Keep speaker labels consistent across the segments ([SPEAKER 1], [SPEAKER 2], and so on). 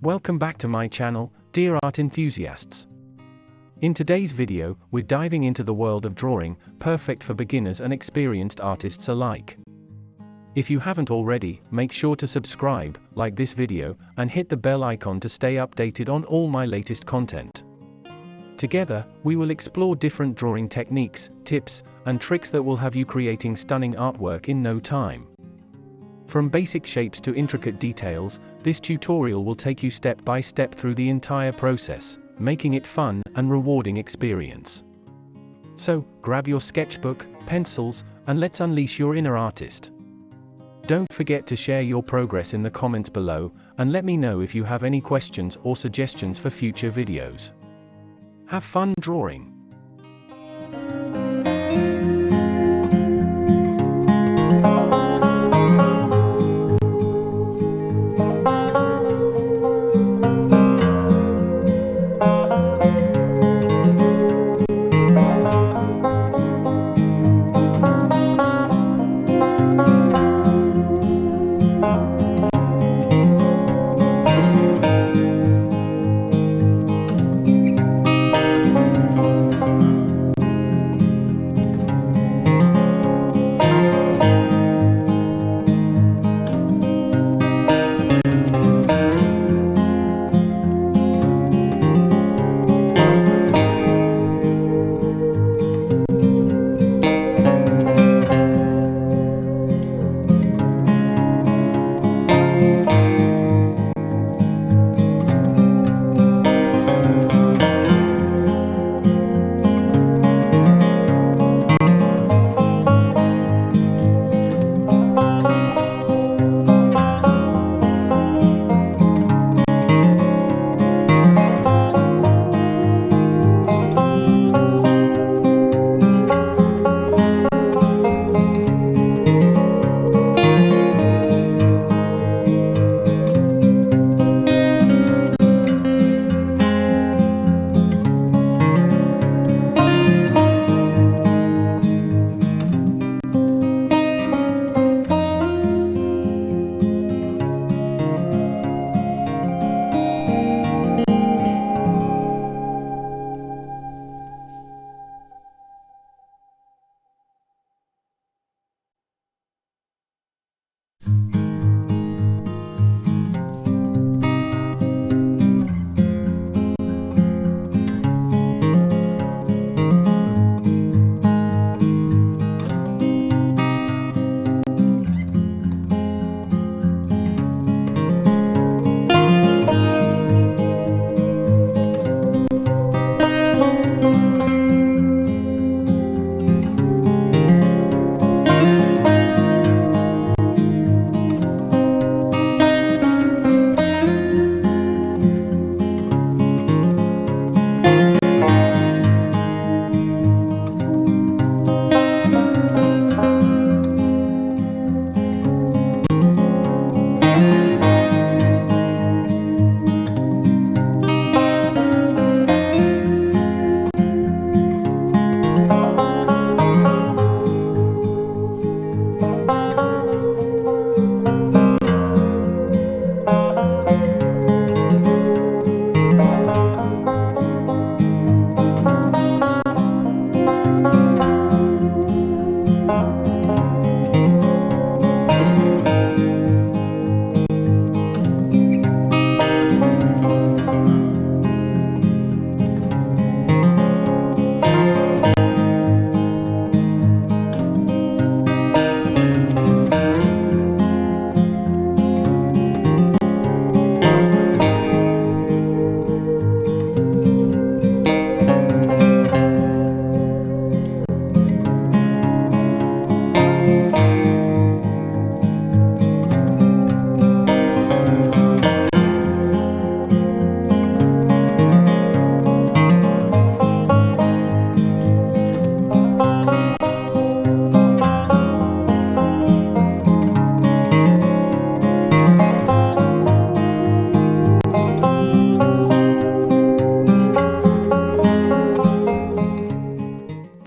[SPEAKER 1] Welcome back to my channel, dear art enthusiasts. In today's video, we're diving into the world of drawing, perfect for beginners and experienced artists alike. If you haven't already, make sure to subscribe, like this video, and hit the bell icon to stay updated on all my latest content. Together, we will explore different drawing techniques, tips, and tricks that will have you creating stunning artwork in no time. From basic shapes to intricate details, this tutorial will take you step by step through the entire process, making it fun and rewarding experience. So, grab your sketchbook, pencils, and let's unleash your inner artist. Don't forget to share your progress in the comments below, and let me know if you have any questions or suggestions for future videos. Have fun drawing!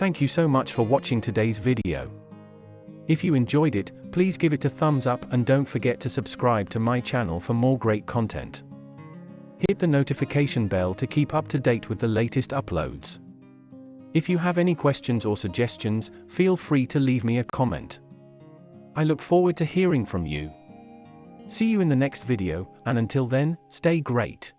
[SPEAKER 1] Thank you so much for watching today's video. If you enjoyed it, please give it a thumbs up and don't forget to subscribe to my channel for more great content. Hit the notification bell to keep up to date with the latest uploads. If you have any questions or suggestions, feel free to leave me a comment. I look forward to hearing from you. See you in the next video, and until then, stay great.